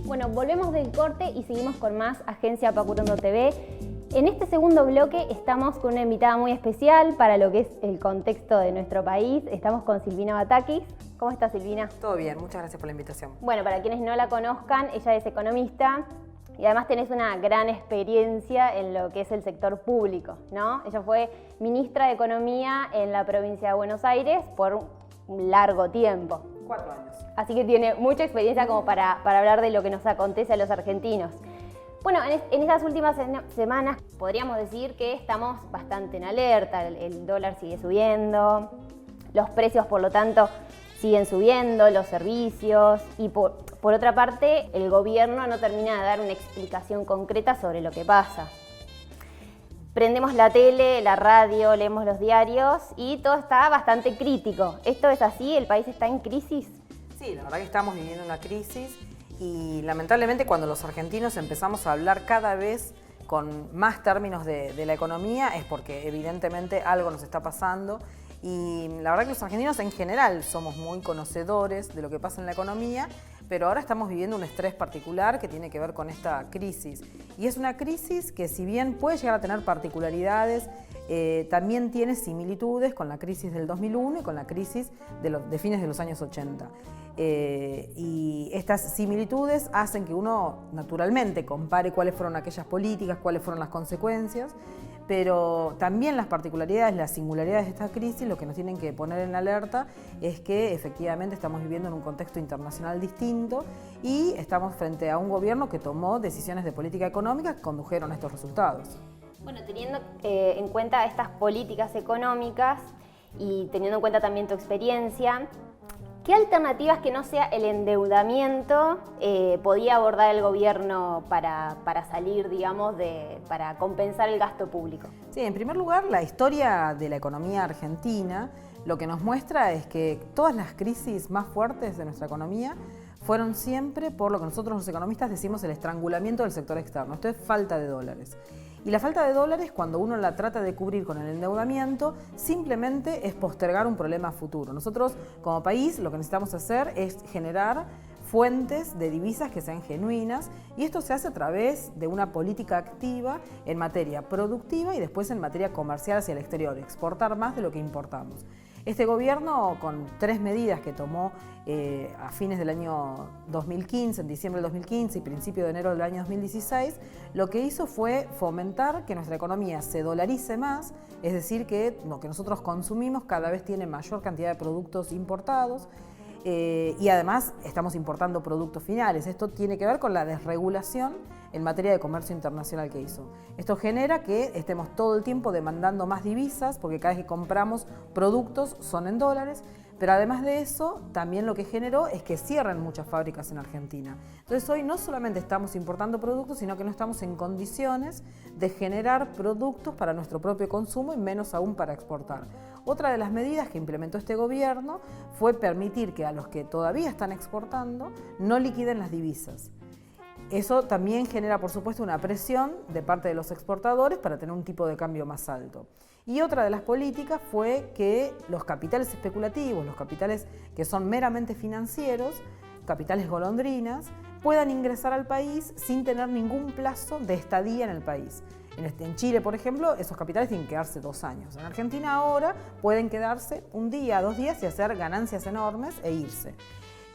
Bueno, volvemos del corte y seguimos con más Agencia Pacurondo TV. En este segundo bloque estamos con una invitada muy especial para lo que es el contexto de nuestro país. Estamos con Silvina Batakis. ¿Cómo estás, Silvina? Todo bien, muchas gracias por la invitación. Bueno, para quienes no la conozcan, ella es economista y además tenés una gran experiencia en lo que es el sector público, ¿no? Ella fue ministra de Economía en la provincia de Buenos Aires por un largo tiempo. 4 años. Así que tiene mucha experiencia como para hablar de lo que nos acontece a los argentinos. Bueno, en estas últimas semanas podríamos decir que estamos bastante en alerta. El dólar sigue subiendo, los precios, por lo tanto, siguen subiendo, los servicios. Y por otra parte, el gobierno no termina de dar una explicación concreta sobre lo que pasa. Prendemos la tele, la radio, leemos los diarios y todo está bastante crítico. ¿Esto es así? ¿El país está en crisis? Sí, la verdad que estamos viviendo una crisis y lamentablemente cuando los argentinos empezamos a hablar cada vez con más términos de la economía es porque evidentemente algo nos está pasando y la verdad que los argentinos en general somos muy conocedores de lo que pasa en la economía, pero ahora estamos viviendo un estrés particular que tiene que ver con esta crisis. Y es una crisis que si bien puede llegar a tener particularidades, también tiene similitudes con la crisis del 2001 y con la crisis de fines de los años 80. Y estas similitudes hacen que uno naturalmente compare cuáles fueron aquellas políticas, cuáles fueron las consecuencias, pero también las particularidades, las singularidades de esta crisis lo que nos tienen que poner en alerta es que efectivamente estamos viviendo en un contexto internacional distinto y estamos frente a un gobierno que tomó decisiones de política económica que condujeron a estos resultados. Bueno, teniendo en cuenta estas políticas económicas y teniendo en cuenta también tu experiencia, ¿qué alternativas que no sea el endeudamiento podía abordar el gobierno para salir, digamos, para compensar el gasto público? Sí, en primer lugar, la historia de la economía argentina lo que nos muestra es que todas las crisis más fuertes de nuestra economía fueron siempre por lo que nosotros los economistas decimos el estrangulamiento del sector externo. Esto es falta de dólares. Y la falta de dólares, cuando uno la trata de cubrir con el endeudamiento, simplemente es postergar un problema futuro. Nosotros, como país, lo que necesitamos hacer es generar fuentes de divisas que sean genuinas y esto se hace a través de una política activa en materia productiva y después en materia comercial hacia el exterior, exportar más de lo que importamos. Este gobierno, con 3 medidas que tomó a fines del año 2015, en diciembre del 2015 y principio de enero del año 2016, lo que hizo fue fomentar que nuestra economía se dolarice más, es decir, que lo que nosotros consumimos cada vez tiene mayor cantidad de productos importados, y además estamos importando productos finales. Esto tiene que ver con la desregulación en materia de comercio internacional que hizo. Esto genera que estemos todo el tiempo demandando más divisas porque cada vez que compramos productos son en dólares, pero además de eso también lo que generó es que cierren muchas fábricas en Argentina. Entonces hoy no solamente estamos importando productos, sino que no estamos en condiciones de generar productos para nuestro propio consumo y menos aún para exportar. Otra de las medidas que implementó este gobierno fue permitir que a los que todavía están exportando no liquiden las divisas. Eso también genera, por supuesto, una presión de parte de los exportadores para tener un tipo de cambio más alto. Y otra de las políticas fue que los capitales especulativos, los capitales que son meramente financieros, capitales golondrinas, puedan ingresar al país sin tener ningún plazo de estadía en el país. En Chile, por ejemplo, esos capitales tienen que quedarse 2 años. En Argentina ahora pueden quedarse 1 día, 2 días y hacer ganancias enormes e irse.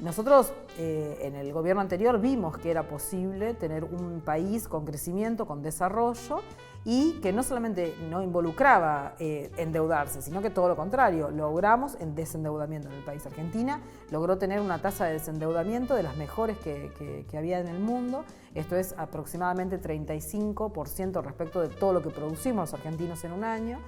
Nosotros en el gobierno anterior vimos que era posible tener un país con crecimiento, con desarrollo y que no solamente no involucraba endeudarse, sino que todo lo contrario, logramos el desendeudamiento en el país. Argentina logró tener una tasa de desendeudamiento de las mejores que había en el mundo. Esto es aproximadamente 35% respecto de todo lo que producimos los argentinos en un año.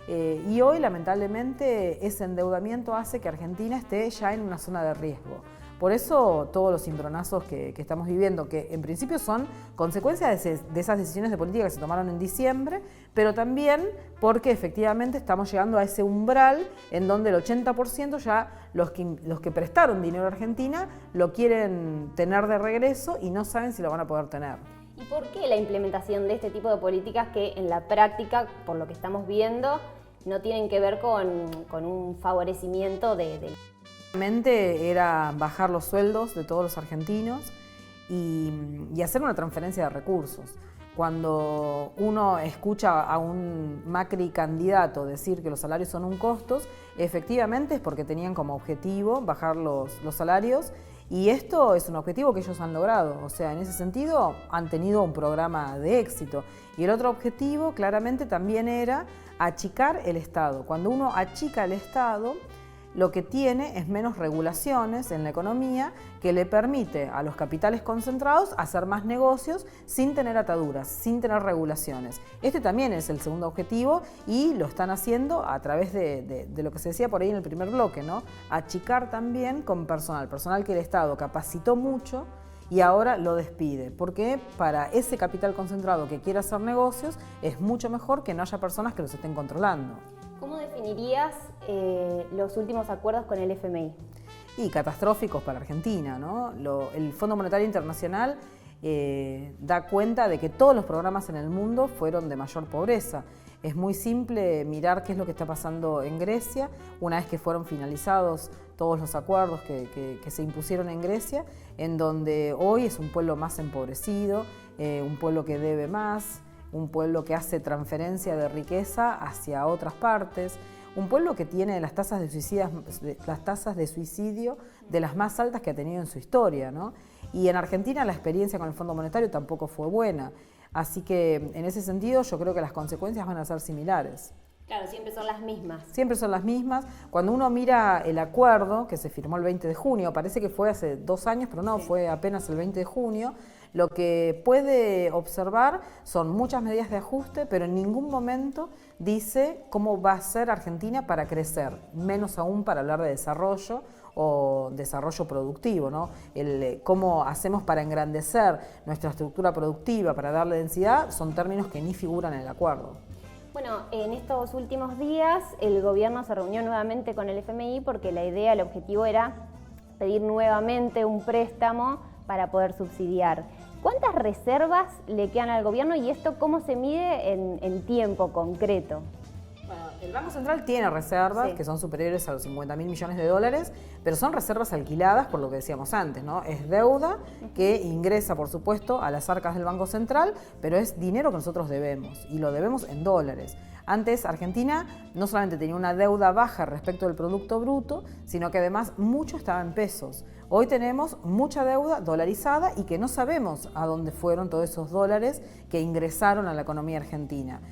Y hoy, lamentablemente, ese endeudamiento hace que Argentina esté ya en una zona de riesgo. Por eso, todos los cimbronazos que estamos viviendo, que en principio son consecuencias de esas decisiones de política que se tomaron en diciembre, pero también porque efectivamente estamos llegando a ese umbral en donde el 80% ya los que prestaron dinero a Argentina lo quieren tener de regreso y no saben si lo van a poder tener. ¿Y por qué la implementación de este tipo de políticas que en la práctica, por lo que estamos viendo, no tienen que ver con un favorecimiento de... Era bajar los sueldos de todos los argentinos y hacer una transferencia de recursos. Cuando uno escucha a un Macri candidato decir que los salarios son un costo, efectivamente es porque tenían como objetivo bajar los salarios, y esto es un objetivo que ellos han logrado. O sea, en ese sentido han tenido un programa de éxito. Y el otro objetivo claramente también era achicar el Estado. Cuando uno achica el Estado, lo que tiene es menos regulaciones en la economía, que le permite a los capitales concentrados hacer más negocios sin tener ataduras, sin tener regulaciones. Este también es el segundo objetivo, y lo están haciendo a través de lo que se decía por ahí en el primer bloque, ¿no? Achicar también con personal que el Estado capacitó mucho y ahora lo despide, porque para ese capital concentrado que quiere hacer negocios es mucho mejor que no haya personas que los estén controlando. ¿Cómo definirías los últimos acuerdos con el FMI? Y catastróficos para Argentina, ¿no? El Fondo Monetario Internacional da cuenta de que todos los programas en el mundo fueron de mayor pobreza. Es muy simple mirar qué es lo que está pasando en Grecia, una vez que fueron finalizados todos los acuerdos que se impusieron en Grecia, en donde hoy es un pueblo más empobrecido, un pueblo que debe más, un pueblo que hace transferencia de riqueza hacia otras partes, un pueblo que tiene las tasas de suicidio de las más altas que ha tenido en su historia, ¿no? Y en Argentina la experiencia con el Fondo Monetario tampoco fue buena. Así que en ese sentido yo creo que las consecuencias van a ser similares. Claro, siempre son las mismas. Siempre son las mismas. Cuando uno mira el acuerdo que se firmó el 20 de junio, parece que fue hace 2 años, pero no, sí, fue apenas el 20 de junio, lo que puede observar son muchas medidas de ajuste, pero en ningún momento dice cómo va a ser Argentina para crecer, menos aún para hablar de desarrollo o desarrollo productivo, ¿no? Cómo hacemos para engrandecer nuestra estructura productiva, para darle densidad, son términos que ni figuran en el acuerdo. Bueno, en estos últimos días el gobierno se reunió nuevamente con el FMI porque la idea, el objetivo era pedir nuevamente un préstamo para poder subsidiar. ¿Cuántas reservas le quedan al gobierno y esto cómo se mide en tiempo concreto? Bueno, el Banco Central tiene reservas, sí, que son superiores a los 50.000 millones de dólares, pero son reservas alquiladas por lo que decíamos antes, ¿no? Es deuda que ingresa, por supuesto, a las arcas del Banco Central, pero es dinero que nosotros debemos, y lo debemos en dólares. Antes Argentina no solamente tenía una deuda baja respecto del Producto Bruto, sino que además mucho estaba en pesos. Hoy tenemos mucha deuda dolarizada y que no sabemos a dónde fueron todos esos dólares que ingresaron a la economía argentina.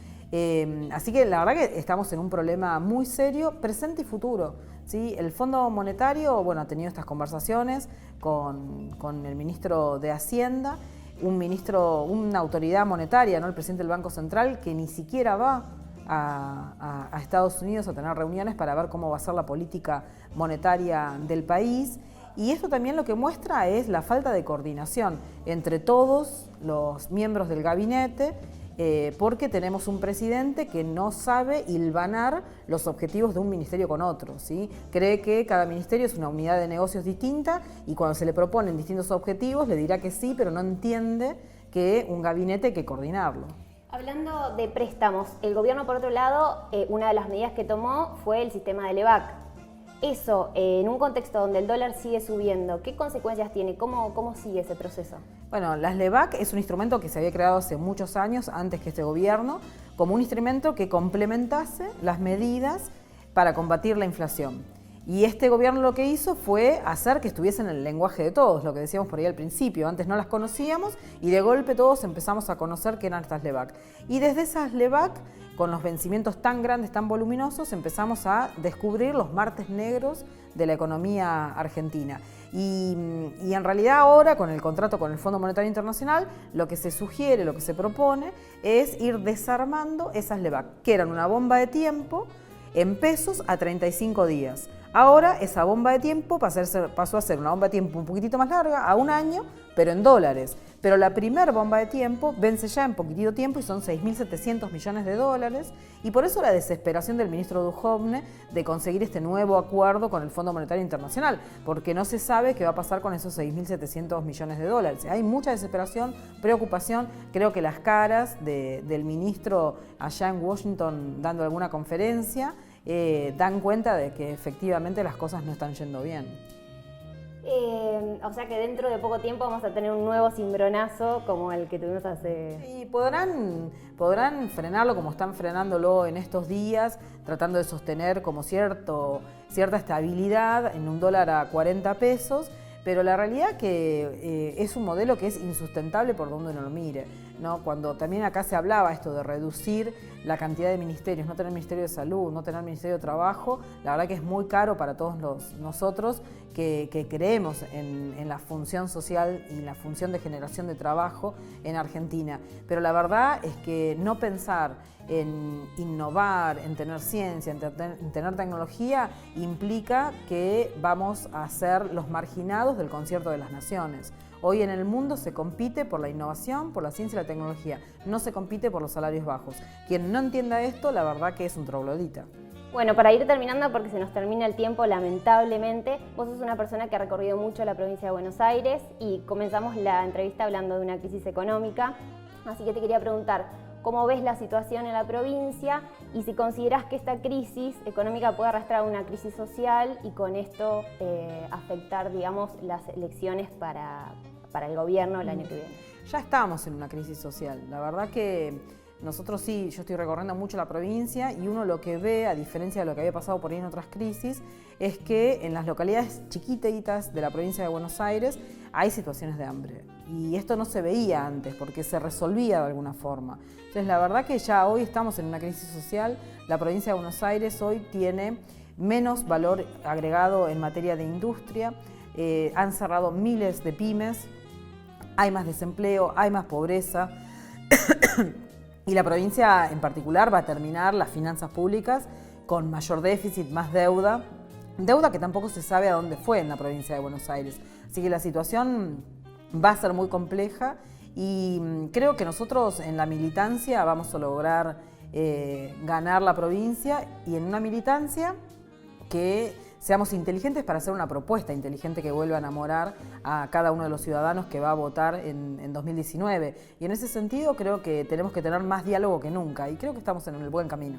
Así que la verdad que estamos en un problema muy serio, presente y futuro, ¿sí? El Fondo Monetario, bueno, ha tenido estas conversaciones con el ministro de Hacienda, una autoridad monetaria, ¿no? El presidente del Banco Central, que ni siquiera va a Estados Unidos a tener reuniones para ver cómo va a ser la política monetaria del país. Y esto también lo que muestra es la falta de coordinación entre todos los miembros del gabinete, porque tenemos un presidente que no sabe hilvanar los objetivos de un ministerio con otro, ¿sí? Cree que cada ministerio es una unidad de negocios distinta y cuando se le proponen distintos objetivos le dirá que sí, pero no entiende que un gabinete hay que coordinarlo. Hablando de préstamos, el gobierno, por otro lado, una de las medidas que tomó fue el sistema de LEVAC. Eso, en un contexto donde el dólar sigue subiendo, ¿qué consecuencias tiene? ¿Cómo sigue ese proceso? Bueno, las LEVAC es un instrumento que se había creado hace muchos años, antes que este gobierno, como un instrumento que complementase las medidas para combatir la inflación. Y este gobierno lo que hizo fue hacer que estuviesen en el lenguaje de todos, lo que decíamos por ahí al principio. Antes no las conocíamos y de golpe todos empezamos a conocer qué eran estas LEVAC. Y desde esas LEVAC, con los vencimientos tan grandes, tan voluminosos, empezamos a descubrir los martes negros de la economía argentina. Y en realidad ahora, con el contrato con el Fondo Monetario Internacional, lo que se sugiere, lo que se propone, es ir desarmando esas LEVAC, que eran una bomba de tiempo en pesos a 35 días. Ahora esa bomba de tiempo pasó a ser una bomba de tiempo un poquitito más larga, a 1 año, pero en dólares. Pero la primera bomba de tiempo vence ya en poquitito tiempo y son 6.700 millones de dólares. Y por eso la desesperación del ministro Duhovne de conseguir este nuevo acuerdo con el Fondo Monetario Internacional, porque no se sabe qué va a pasar con esos 6.700 millones de dólares. Hay mucha desesperación, preocupación. Creo que las caras del ministro allá en Washington dando alguna conferencia dan cuenta de que efectivamente las cosas no están yendo bien. O sea que dentro de poco tiempo vamos a tener un nuevo cimbronazo como el que tuvimos hace... Y podrán frenarlo como están frenándolo en estos días, tratando de sostener como cierta estabilidad en un dólar a 40 pesos, pero la realidad que es un modelo que es insustentable por donde uno lo mire, ¿no? Cuando también acá se hablaba esto de reducir la cantidad de ministerios, no tener Ministerio de Salud, no tener Ministerio de Trabajo, la verdad que es muy caro para todos nosotros que creemos en la función social y la función de generación de trabajo en Argentina. Pero la verdad es que no pensar en innovar, en tener ciencia, en tener tecnología, implica que vamos a ser los marginados del concierto de las naciones. Hoy en el mundo se compite por la innovación, por la ciencia y la tecnología, no se compite por los salarios bajos. Quien no entienda esto, la verdad que es un troglodita. Bueno, para ir terminando, porque se nos termina el tiempo, lamentablemente, vos sos una persona que ha recorrido mucho la provincia de Buenos Aires y comenzamos la entrevista hablando de una crisis económica, así que te quería preguntar, ¿cómo ves la situación en la provincia y si considerás que esta crisis económica puede arrastrar a una crisis social y con esto afectar, digamos, las elecciones para el gobierno el año que viene? Ya estamos en una crisis social. La verdad que nosotros sí, yo estoy recorriendo mucho la provincia y uno lo que ve, a diferencia de lo que había pasado por ahí en otras crisis, es que en las localidades chiquititas de la provincia de Buenos Aires hay situaciones de hambre. Y esto no se veía antes porque se resolvía de alguna forma. Entonces la verdad que ya hoy estamos en una crisis social. La provincia de Buenos Aires hoy tiene menos valor agregado en materia de industria. Han cerrado miles de pymes, hay más desempleo, hay más pobreza. Y la provincia en particular va a terminar las finanzas públicas con mayor déficit, más deuda. Deuda que tampoco se sabe a dónde fue en la provincia de Buenos Aires. Así que la situación va a ser muy compleja y creo que nosotros en la militancia vamos a lograr ganar la provincia y en una militancia que seamos inteligentes para hacer una propuesta inteligente que vuelva a enamorar a cada uno de los ciudadanos que va a votar en 2019. Y en ese sentido creo que tenemos que tener más diálogo que nunca y creo que estamos en el buen camino.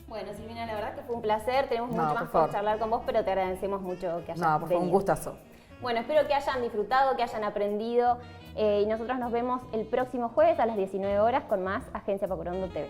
Bueno, Silvina, la verdad que fue un placer, tenemos mucho más por charlar con vos, pero te agradecemos mucho que hayas venido. Por favor, un gustazo. Bueno, espero que hayan disfrutado, que hayan aprendido y nosotros nos vemos el próximo jueves a las 19 horas con más Agencia Pacurondo TV.